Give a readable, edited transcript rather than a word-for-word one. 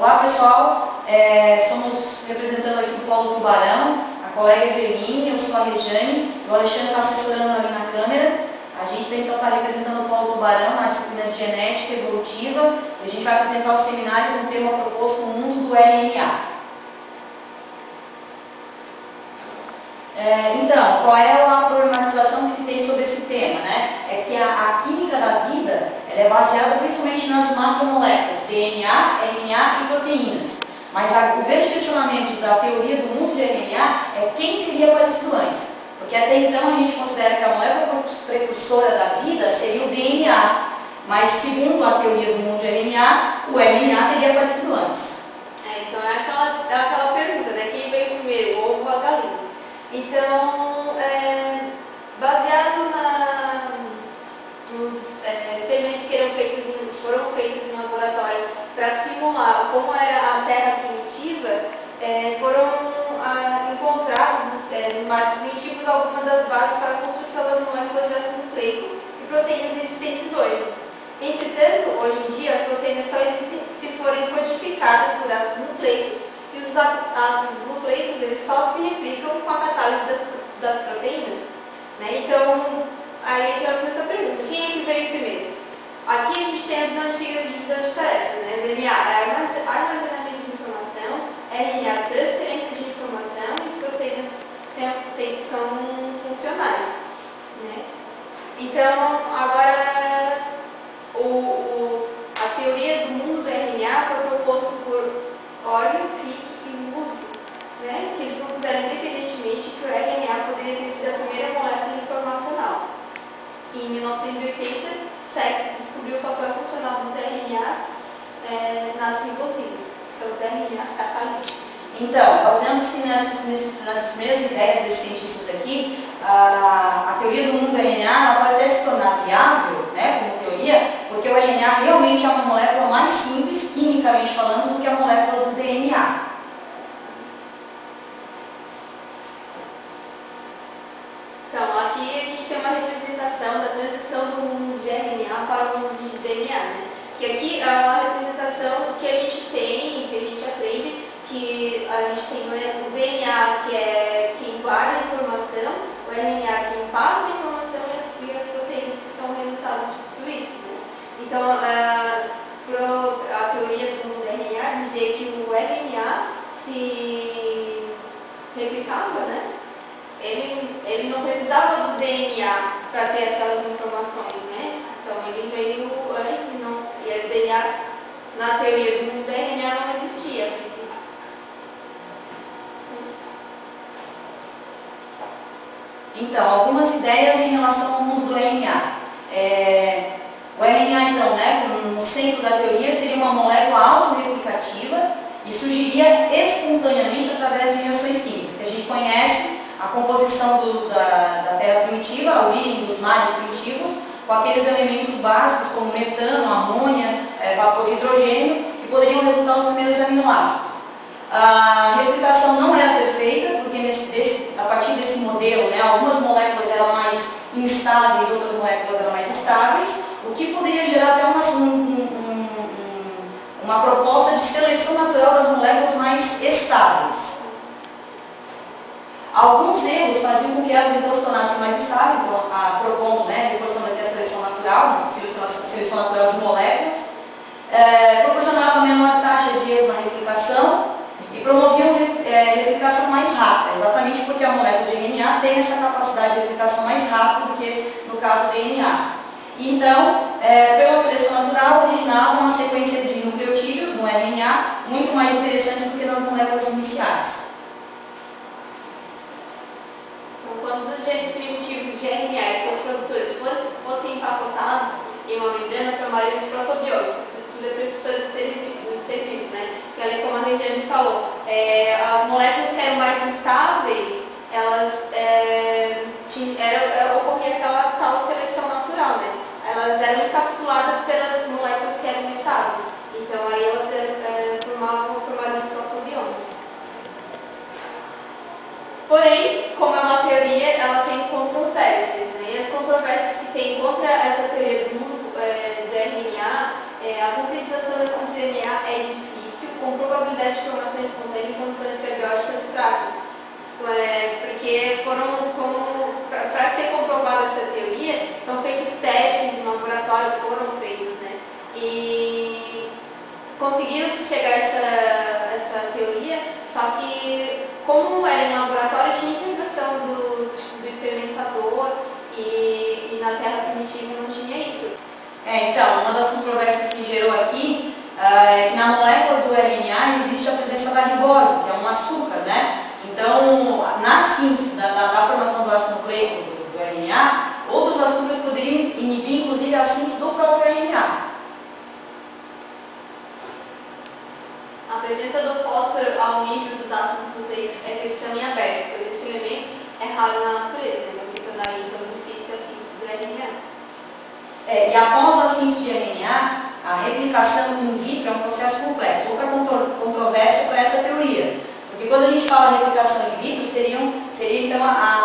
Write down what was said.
Olá pessoal, estamos representando aqui o Polo Tubarão, a colega Eveline, eu sou a Regiane, o Alexandre está assessorando ali na câmera. A gente então está representando o Polo Tubarão na disciplina de Genética Evolutiva e a gente vai apresentar o seminário com o tema proposto no mundo do RNA. Então, qual é a problematização que se tem sobre esse tema? Né? É que a química da vida ela é baseada principalmente nas macromoléculas, DNA, RNA e proteínas. Mas o grande questionamento da teoria do mundo de RNA é quem teria aparecido antes. Porque até então a gente considera que a molécula precursora da vida seria o DNA. Mas segundo a teoria do mundo de RNA, o RNA teria aparecido antes. Então é aquela pergunta, né? Quem veio primeiro, o ovo ou a galinha? Então, baseado nos experimentos que foram feitos em laboratório para simular como era a Terra primitiva, foram encontrados nos mares primitivos algumas das bases para a construção das moléculas de ácido nucleico e proteínas existentes hoje. Entretanto, hoje em dia, as proteínas só existem se forem codificadas por ácidos nucleicos e os ácidos nucleicos eles só se replicam com a catálise das proteínas. Né? Então, aí entramos nessa pergunta: quem é que veio primeiro? Aqui a gente tem a visão antiga de divisão de tarefas. Né? DNA é armazenamento de informação, RNA transferência de informação e as proteínas são funcionais. Né? Então, agora, a teoria do mundo do RNA foi proposta por Orwell, Crick e Woolsey, né? Que eles consideram independentemente que o RNA poderia ter sido a primeira molécula informacional. E em 1980, Sack descobriu o papel funcional dos RNAs nas ribosinas, que são os RNAs catalíticos. Então, baseando-se nessas primeiras ideias desses cientistas aqui, a teoria do mundo do RNA pode até se tornar viável, né, como teoria, porque o RNA realmente é uma molécula mais simples, quimicamente falando, do que a molécula do DNA. Então, aqui a gente tem uma representação da transição do mundo de RNA para o mundo de DNA, né? Que aqui é uma representação que a gente tem, que a gente aprende, que a gente tem o DNA, que é quem guarda a informação, o RNA, quem passa a informação e as proteínas que são o resultado de tudo isso. Né? Então, a teoria do RNA dizia que o RNA se replicava, né? Ele não precisava do DNA para ter aquelas informações, né? Então, ele veio antes e o DNA, na teoria do mundo do RNA, não existia. Então, algumas ideias em relação ao mundo do RNA. O RNA, então, né, no centro da teoria, seria uma molécula autorreplicativa e surgiria espontaneamente através de reações químicas. A gente conhece a composição da Terra primitiva, a origem dos mares primitivos, com aqueles elementos básicos como metano, amônia, vapor de hidrogênio, que poderiam resultar os primeiros aminoácidos. A replicação não era perfeita, porque a partir desse modelo, né, algumas moléculas eram mais instáveis, outras moléculas eram mais estáveis, o que poderia gerar até uma proposta de seleção natural das moléculas mais estáveis. Alguns erros faziam com que elas então se tornassem mais estáveis, propondo, né, reforçando aqui a seleção natural, seleção natural de moléculas, proporcionava menor taxa de erros na replicação, e promoviam replicação mais rápida, exatamente porque a molécula de RNA tem essa capacidade de replicação mais rápida do que no caso do DNA. E então, pela seleção natural, originava uma sequência de nucleotídeos no RNA muito mais interessantes do que nas moléculas iniciais. Então, quando os genes primitivos de RNA e seus produtores fossem empacotados em uma membrana, formariam os protobióticos, estrutura precursora do ser vivo, né? Que ali, como a Regiane falou, as moléculas que eram mais instáveis, elas ocorria aquela tal seleção natural, né? Elas eram encapsuladas pelas moléculas que eram estáveis. Então aí elas formavam os protobiomas. Porém, como é uma teoria, ela tem controvérsias, né? E as controvérsias que tem contra essa teoria do mundo do RNA, a concretização desse RNA é difícil, com probabilidade de formação espontânea em condições prebióticas fracas. Porque para ser comprovada essa teoria, são feitos testes em laboratório, foram feitos, né? E conseguiram chegar a essa teoria, só que como era em laboratório, tinha intervenção do experimentador e na Terra primitiva não tinha isso. Então, uma das controvérsias que gerou aqui é que na molécula do RNA existe a presença da ribose, que é um açúcar, né? Então, na síntese, da formação do ácido nucleico do RNA, outros açúcares poderiam inibir, inclusive, a síntese do próprio RNA. A presença do fósforo ao nível dos ácidos nucleicos é questão em aberto, pois esse elemento é raro na natureza, não que tornaria tão difícil a síntese do RNA. E após a síntese de RNA, a replicação in vitro é um processo complexo. Outra controvérsia para essa teoria. Porque quando a gente fala de replicação in vitro, seria então a